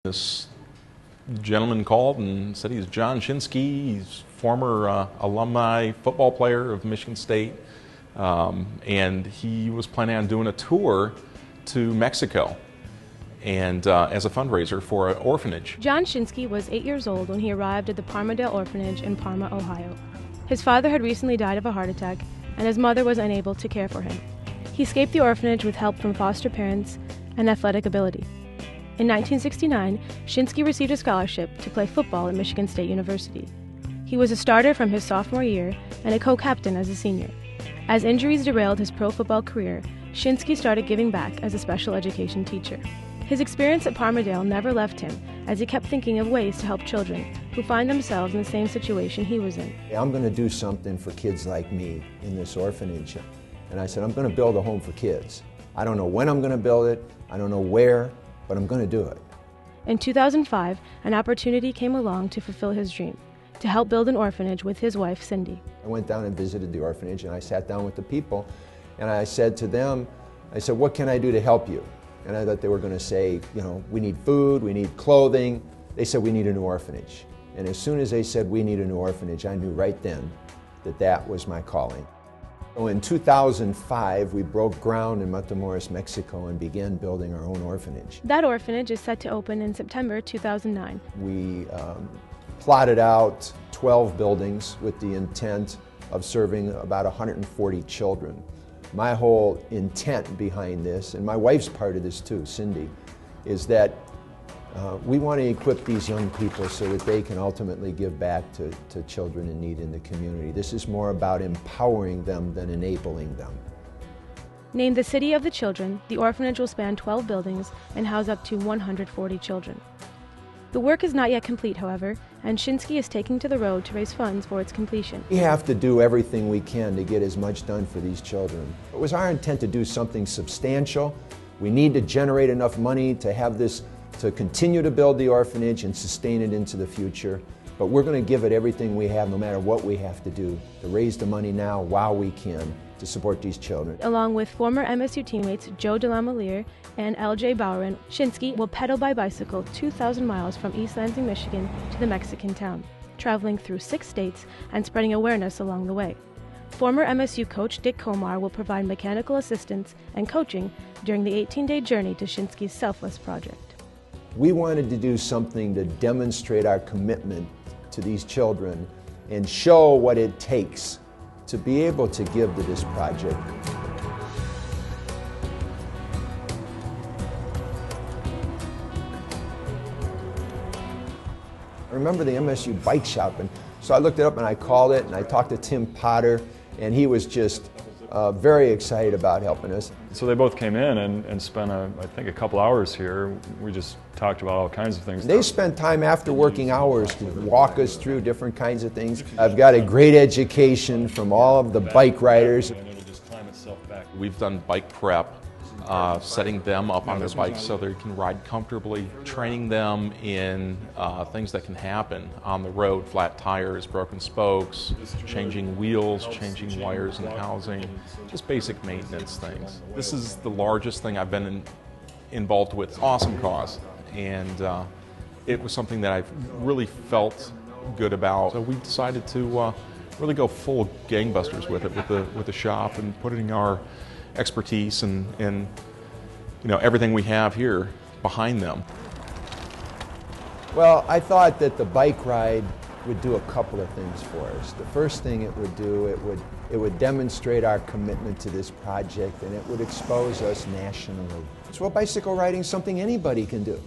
This gentleman called and said he's John Shinsky. He's former alumni football player of Michigan State, and he was planning on doing a tour to Mexico and as a fundraiser for an orphanage. John Shinsky was 8 years old when he arrived at the Parmadale Orphanage in Parma, Ohio. His father had recently died of a heart attack, and his mother was unable to care for him. He escaped the orphanage with help from foster parents and athletic ability. In 1969, Shinsky received a scholarship to play football at Michigan State University. He was a starter from his sophomore year and a co-captain as a senior. As injuries derailed his pro football career, Shinsky started giving back as a special education teacher. His experience at Parmadale never left him, as he kept thinking of ways to help children who find themselves in the same situation he was in. I'm going to do something for kids like me in this orphanage. And I said, I'm going to build a home for kids. I don't know when I'm going to build it, I don't know where, but I'm going to do it. In 2005, an opportunity came along to fulfill his dream, to help build an orphanage with his wife, Cindy. I went down and visited the orphanage, and I sat down with the people, and I said to them, I said, what can I do to help you? And I thought they were going to say, you know, we need food, we need clothing. They said, we need a new orphanage. And as soon as they said, we need a new orphanage, I knew right then that that was my calling. So in 2005, we broke ground in Matamoros, Mexico, and began building our own orphanage. That orphanage is set to open in September 2009. We plotted out 12 buildings with the intent of serving about 140 children. My whole intent behind this, and my wife's part of this too, Cindy, is that we want to equip these young people so that they can ultimately give back to children in need in the community. This is more about empowering them than enabling them. Named the City of the Children, the orphanage will span 12 buildings and house up to 140 children. The work is not yet complete, however, and Shinsky is taking to the road to raise funds for its completion. We have to do everything we can to get as much done for these children. It was our intent to do something substantial. We need to generate enough money to have this, to continue to build the orphanage and sustain it into the future. But we're going to give it everything we have, no matter what we have to do, to raise the money now while we can to support these children. Along with former MSU teammates Joe DeLamielleure and Eljay Bowron, Shinsky will pedal by bicycle 2,000 miles from East Lansing, Michigan to the Mexican town, traveling through 6 states and spreading awareness along the way. Former MSU coach Dick Comar will provide mechanical assistance and coaching during the 18-day journey to Shinsky's Selfless project. We wanted to do something to demonstrate our commitment to these children and show what it takes to be able to give to this project. I remember the MSU bike shop, and so I looked it up and I called it and I talked to Tim Potter, and he was just very excited about helping us. So they both came in and spent, I think, a couple hours here. We just talked about all kinds of things. They spent time after working hours to walk us through different kinds of things. I've got a great education from all of the bike riders. And it'll just climb itself back. We've done bike prep, setting them up on their bikes so they can ride comfortably, training them in things that can happen on the road, flat tires, broken spokes, changing wheels, changing wires and housing, just basic maintenance things. This is the largest thing I've been involved with. Awesome cause, and it was something that I've really felt good about. So we decided to really go full gangbusters with it, with the shop, and putting our expertise and you know, everything we have here behind them. Well, I thought that the bike ride would do a couple of things for us. The first thing it would do, it would demonstrate our commitment to this project, and it would expose us nationally. So bicycle riding is something anybody can do.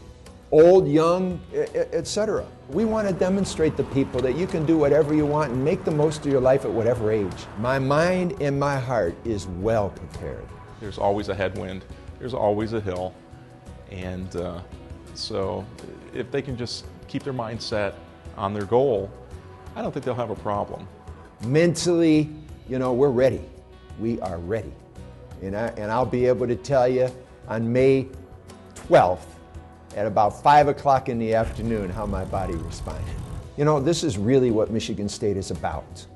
Old, young, etc. We want to demonstrate to people that you can do whatever you want and make the most of your life at whatever age. My mind and my heart is well prepared. There's always a headwind, there's always a hill, and so if they can just keep their mind set on their goal, I don't think they'll have a problem. Mentally, you know, we're ready. We are ready. And I'll be able to tell you on May 12th, at about 5 o'clock in the afternoon, how my body responded. You know, this is really what Michigan State is about.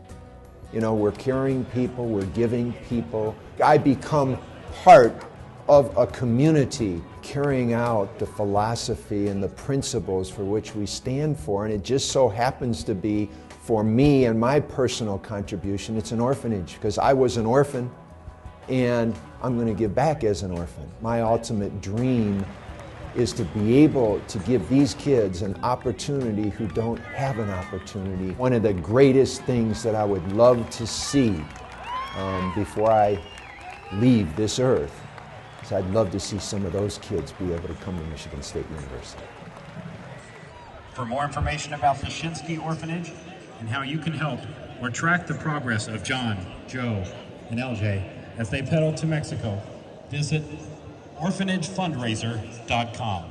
You know, we're caring people, we're giving people. I become part of a community carrying out the philosophy and the principles for which we stand for, and it just so happens to be, for me and my personal contribution, it's an orphanage, because I was an orphan, and I'm going to give back as an orphan. My ultimate dream is to be able to give these kids an opportunity who don't have an opportunity. One of the greatest things that I would love to see before I leave this earth is I'd love to see some of those kids be able to come to Michigan State University. For more information about the Shinsky Orphanage and how you can help or track the progress of John, Joe, and Eljay as they pedal to Mexico, visit orphanagefundraiser.com.